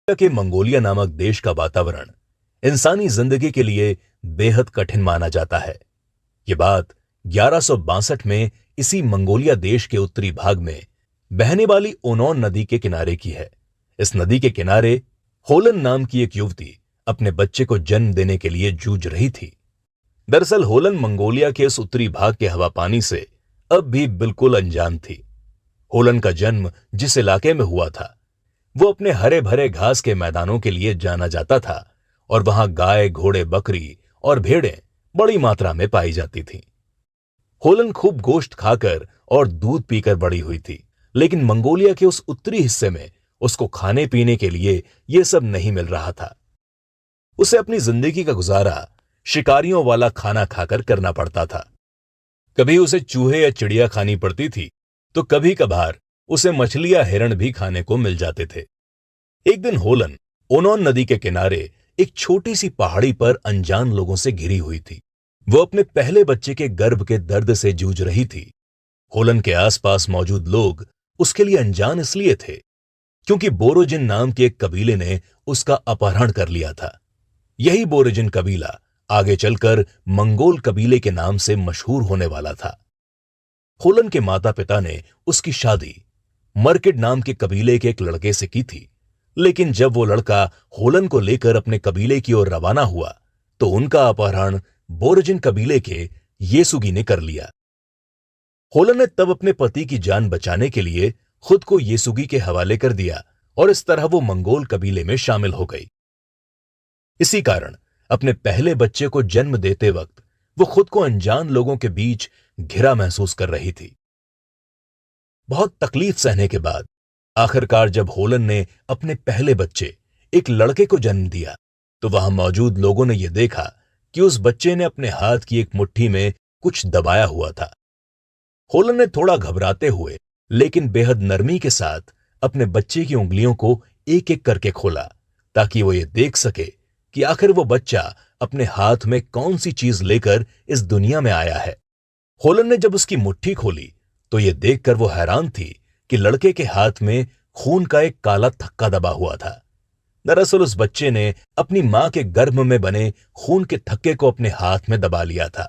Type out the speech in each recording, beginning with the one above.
के मंगोलिया नामक देश का वातावरण इंसानी जिंदगी के लिए बेहद कठिन माना जाता है। ये बात 1162 में इसी मंगोलिया देश के उत्तरी भाग में बहने वाली ओनोन नदी के किनारे की है। इस नदी के किनारे होलन नाम की एक युवती अपने बच्चे को जन्म देने के लिए जूझ रही थी। दरअसल होलन मंगोलिया के इस उत्तरी भाग के हवा पानी से अब भी बिल्कुल अनजान थी। होलन का जन्म जिस इलाके में हुआ था वो अपने हरे भरे घास के मैदानों के लिए जाना जाता था और वहां गाय, घोड़े, बकरी और भेड़ें बड़ी मात्रा में पाई जाती थीं। होलन खूब गोश्त खाकर और दूध पीकर बड़ी हुई थी, लेकिन मंगोलिया के उस उत्तरी हिस्से में उसको खाने पीने के लिए यह सब नहीं मिल रहा था। उसे अपनी जिंदगी का गुजारा शिकारियों वाला खाना खाकर करना पड़ता था। कभी उसे चूहे या चिड़िया खानी पड़ती थी, तो कभी कभार उसे मछली या हिरण भी खाने को मिल जाते थे। एक दिन होलन ओनोन नदी के किनारे एक छोटी सी पहाड़ी पर अनजान लोगों से घिरी हुई थी। वो अपने पहले बच्चे के गर्भ के दर्द से जूझ रही थी। होलन के आसपास मौजूद लोग उसके लिए अनजान इसलिए थे क्योंकि बोरोजिन नाम के एक कबीले ने उसका अपहरण कर लिया था। यही बोरोजिन कबीला आगे चलकर मंगोल कबीले के नाम से मशहूर होने वाला था। होलन के माता पिता ने उसकी शादी मर्किड नाम के कबीले के एक लड़के से की थी, लेकिन जब वो लड़का होलन को लेकर अपने कबीले की ओर रवाना हुआ तो उनका अपहरण बोरोजिन कबीले के येसुगी ने कर लिया। होलन ने तब अपने पति की जान बचाने के लिए खुद को येसुगी के हवाले कर दिया और इस तरह वो मंगोल कबीले में शामिल हो गई। इसी कारण अपने पहले बच्चे को जन्म देते वक्त वो खुद को अनजान लोगों के बीच घिरा महसूस कर रही थी। बहुत तकलीफ सहने के बाद आखिरकार जब होलन ने अपने पहले बच्चे एक लड़के को जन्म दिया तो वहां मौजूद लोगों ने यह देखा कि उस बच्चे ने अपने हाथ की एक मुट्ठी में कुछ दबाया हुआ था। होलन ने थोड़ा घबराते हुए लेकिन बेहद नरमी के साथ अपने बच्चे की उंगलियों को एक एक करके खोला ताकि वो ये देख सके कि आखिर वो बच्चा अपने हाथ में कौन सी चीज लेकर इस दुनिया में आया है। होलन ने जब उसकी मुट्ठी खोली तो यह देखकर वो हैरान थी कि लड़के के हाथ में खून का एक काला थक्का दबा हुआ था। दरअसल उस बच्चे ने अपनी मां के गर्भ में बने खून के थक्के को अपने हाथ में दबा लिया था।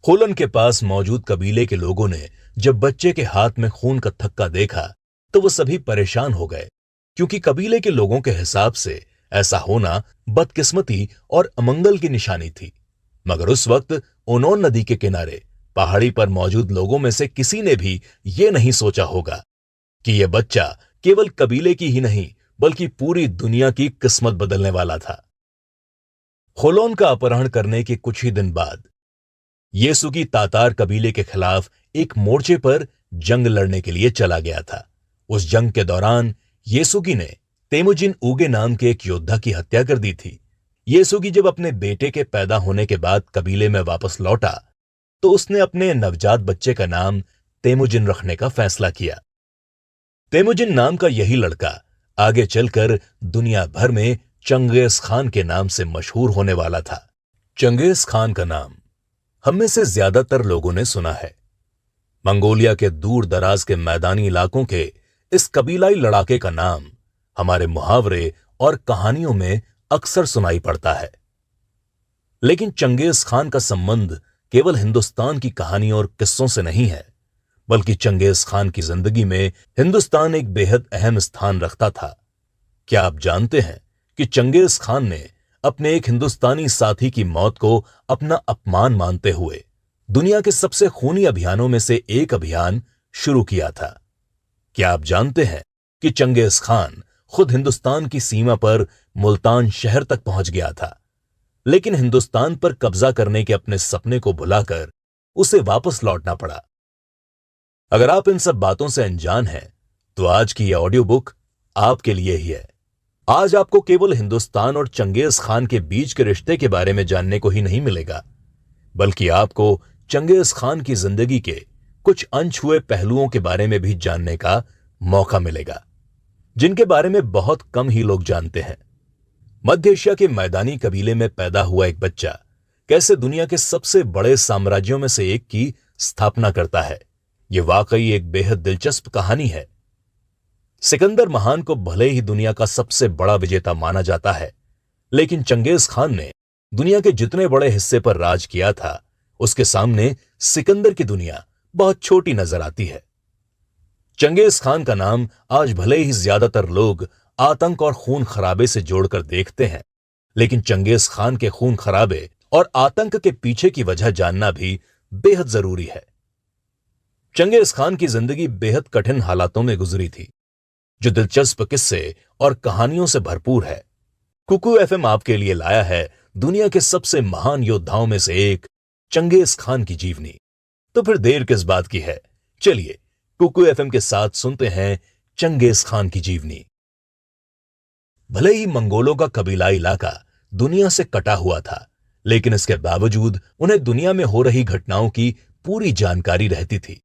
होलन के पास मौजूद कबीले के लोगों ने जब बच्चे के हाथ में खून का थक्का देखा तो वो सभी परेशान हो गए, क्योंकि कबीले के लोगों के हिसाब से ऐसा होना बदकिस्मती और अमंगल की निशानी थी। मगर उस वक्त ओनोन नदी के किनारे पहाड़ी पर मौजूद लोगों में से किसी ने भी यह नहीं सोचा होगा कि यह बच्चा केवल कबीले की ही नहीं बल्कि पूरी दुनिया की किस्मत बदलने वाला था। होलोन का अपहरण करने के कुछ ही दिन बाद येसुगी तातार कबीले के खिलाफ एक मोर्चे पर जंग लड़ने के लिए चला गया था। उस जंग के दौरान येसुगी ने तेमुजिन ऊगे नाम के एक योद्धा की हत्या कर दी थी। येसुगी जब अपने बेटे के पैदा होने के बाद कबीले में वापस लौटा तो उसने अपने नवजात बच्चे का नाम तेमुजिन रखने का फैसला किया। तेमुजिन नाम का यही लड़का आगे चलकर दुनिया भर में चंगेज खान के नाम से मशहूर होने वाला था। चंगेज खान का नाम हम में से ज्यादातर लोगों ने सुना है। मंगोलिया के दूर दराज के मैदानी इलाकों के इस कबीलाई लड़ाके का नाम हमारे मुहावरे और कहानियों में अक्सर सुनाई पड़ता है। लेकिन चंगेज खान का संबंध केवल हिंदुस्तान की कहानियों और किस्सों से नहीं है, बल्कि चंगेज खान की जिंदगी में हिंदुस्तान एक बेहद अहम स्थान रखता था। क्या आप जानते हैं कि चंगेज खान ने अपने एक हिंदुस्तानी साथी की मौत को अपना अपमान मानते हुए दुनिया के सबसे खूनी अभियानों में से एक अभियान शुरू किया था? क्या आप जानते हैं कि चंगेज खान खुद हिंदुस्तान की सीमा पर मुल्तान शहर तक पहुंच गया था, लेकिन हिंदुस्तान पर कब्जा करने के अपने सपने को भुलाकर उसे वापस लौटना पड़ा। अगर आप इन सब बातों से अनजान हैं, तो आज की यह ऑडियो बुक आपके लिए ही है। आज आपको केवल हिंदुस्तान और चंगेज खान के बीच के रिश्ते के बारे में जानने को ही नहीं मिलेगा, बल्कि आपको चंगेज खान की जिंदगी के कुछ अनछुए पहलुओं के बारे में भी जानने का मौका मिलेगा, जिनके बारे में बहुत कम ही लोग जानते हैं। मध्य एशिया के मैदानी कबीले में पैदा हुआ एक बच्चा कैसे दुनिया के सबसे बड़े साम्राज्यों में से एक की स्थापना करता है, यह वाकई एक बेहद दिलचस्प कहानी है। सिकंदर महान को भले ही दुनिया का सबसे बड़ा विजेता माना जाता है, लेकिन चंगेज खान ने दुनिया के जितने बड़े हिस्से पर राज किया था, उसके सामने सिकंदर की दुनिया बहुत छोटी नजर आती है। चंगेज खान का नाम आज भले ही ज्यादातर लोग आतंक और खून खराबे से जोड़कर देखते हैं, लेकिन चंगेज खान के खून खराबे और आतंक के पीछे की वजह जानना भी बेहद जरूरी है। चंगेज खान की जिंदगी बेहद कठिन हालातों में गुजरी थी, जो दिलचस्प किस्से और कहानियों से भरपूर है। कुकू एफएम आपके लिए लाया है दुनिया के सबसे महान योद्धाओं में से एक चंगेज खान की जीवनी। तो फिर देर किस बात की है, चलिए कुकू एफएम के साथ सुनते हैं चंगेज खान की जीवनी। भले ही मंगोलों का कबीलाई इलाका दुनिया से कटा हुआ था, लेकिन इसके बावजूद उन्हें दुनिया में हो रही घटनाओं की पूरी जानकारी रहती थी।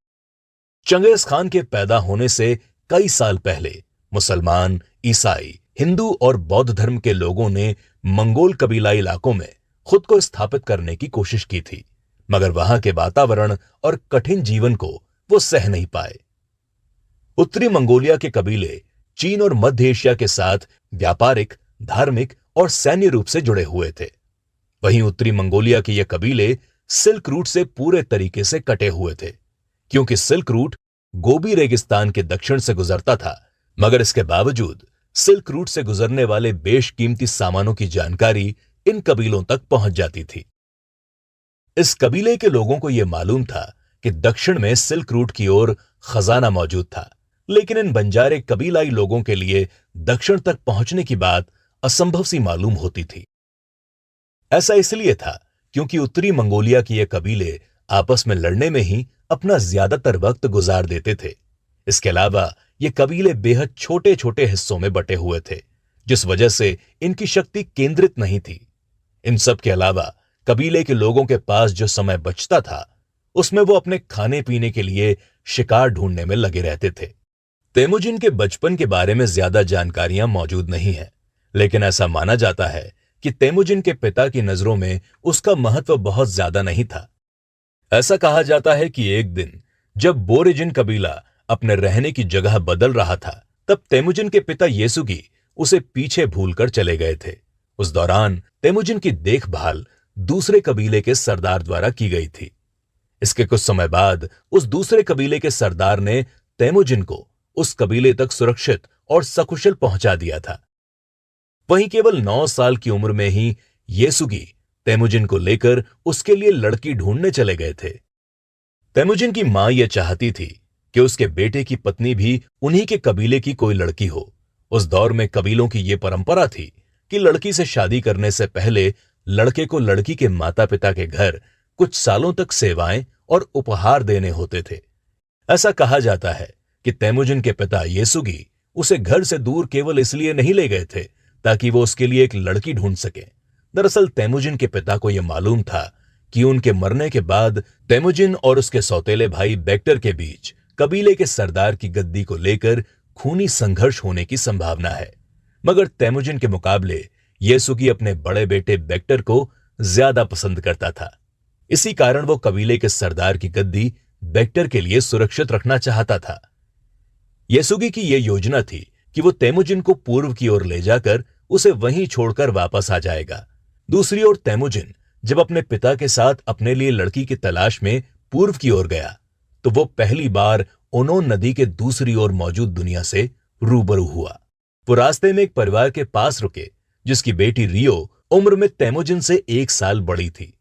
चंगेज खान के पैदा होने से कई साल पहले मुसलमान, ईसाई, हिंदू और बौद्ध धर्म के लोगों ने मंगोल कबीलाई इलाकों में खुद को स्थापित करने की कोशिश की थी, मगर वहां के वातावरण और कठिन जीवन को वो सह नहीं पाए। उत्तरी मंगोलिया के कबीले चीन और मध्य एशिया के साथ व्यापारिक, धार्मिक और सैन्य रूप से जुड़े हुए थे। वहीं उत्तरी मंगोलिया के ये कबीले सिल्क रूट से पूरे तरीके से कटे हुए थे, क्योंकि सिल्क रूट गोबी रेगिस्तान के दक्षिण से गुजरता था, मगर इसके बावजूद सिल्क रूट से गुजरने वाले बेशकीमती सामानों की जानकारी इन कबीलों तक पहुंच जाती थी। इस कबीले के लोगों को यह मालूम था कि दक्षिण में सिल्क रूट की ओर खजाना मौजूद था, लेकिन इन बंजारे कबीलाई लोगों के लिए दक्षिण तक पहुंचने की बात असंभव सी मालूम होती थी। ऐसा इसलिए था क्योंकि उत्तरी मंगोलिया के ये कबीले आपस में लड़ने में ही अपना ज्यादातर वक्त गुजार देते थे। इसके अलावा ये कबीले बेहद छोटे छोटे हिस्सों में बटे हुए थे, जिस वजह से इनकी शक्ति केंद्रित नहीं थी। इन सब के अलावा कबीले के लोगों के पास जो समय बचता था, उसमें वो अपने खाने पीने के लिए शिकार ढूंढने में लगे रहते थे। तेमुजिन के बचपन के बारे में ज्यादा जानकारियां मौजूद नहीं है, लेकिन ऐसा माना जाता है कि तेमुजिन के पिता की नजरों में उसका महत्व बहुत ज्यादा नहीं था। ऐसा कहा जाता है कि एक दिन जब बोरेजिन कबीला अपने रहने की जगह बदल रहा था, तब तेमुजिन के पिता येसुगी उसे पीछे भूलकर चले गए थे। उस दौरान तेमुजिन की देखभाल दूसरे कबीले के सरदार द्वारा की गई थी। इसके कुछ समय बाद उस दूसरे कबीले के सरदार ने तेमुजिन को उस कबीले तक सुरक्षित और सकुशल पहुंचा दिया था। वहीं केवल 9 साल की उम्र में ही येसुगी तेमुजिन को लेकर उसके लिए लड़की ढूंढने चले गए थे। तेमुजिन की मां यह चाहती थी कि उसके बेटे की पत्नी भी उन्हीं के कबीले की कोई लड़की हो। उस दौर में कबीलों की यह परंपरा थी कि लड़की से शादी करने से पहले लड़के को लड़की के माता पिता के घर कुछ सालों तक सेवाएं और उपहार देने होते थे। ऐसा कहा जाता है कि तेमुजिन के पिता येसुगी उसे घर से दूर केवल इसलिए नहीं ले गए थे ताकि वो उसके लिए एक लड़की ढूंढ सके। दरअसल तेमुजिन के पिता को यह मालूम था कि उनके मरने के बाद तेमुजिन और उसके सौतेले भाई बेक्टर के बीच कबीले के सरदार की गद्दी को लेकर खूनी संघर्ष होने की संभावना है। मगर तेमुजिन के मुकाबले येसुगी अपने बड़े बेटे बेक्टर को ज्यादा पसंद करता था। इसी कारण वो कबीले के सरदार की गद्दी बेक्टर के लिए सुरक्षित रखना चाहता था। येसुगी की यह योजना थी कि वो तेमुजिन को पूर्व की ओर ले जाकर उसे वहीं छोड़कर वापस आ जाएगा। दूसरी ओर तेमुजिन जब अपने पिता के साथ अपने लिए लड़की की तलाश में पूर्व की ओर गया, तो वो पहली बार ओनोन नदी के दूसरी ओर मौजूद दुनिया से रूबरू हुआ। वो रास्ते में एक परिवार के पास रुके, जिसकी बेटी रियो उम्र में तेमुजिन से 1 साल बड़ी थी।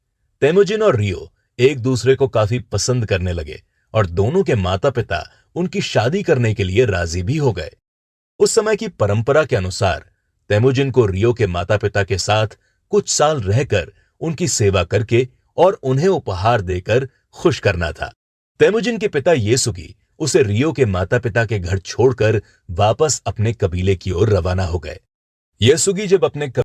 तेमुजिन और रियो एक दूसरे को काफी पसंद करने लगे और दोनों के माता पिता उनकी शादी करने के लिए राजी भी हो गए। उस समय की परंपरा के अनुसार तेमुजिन को रियो के माता पिता के साथ कुछ साल रहकर उनकी सेवा करके और उन्हें उपहार देकर खुश करना था। तेमुजिन के पिता येसुगी उसे रियो के माता पिता के घर छोड़कर वापस अपने कबीले की ओर रवाना हो गए। येसुगी जब अपने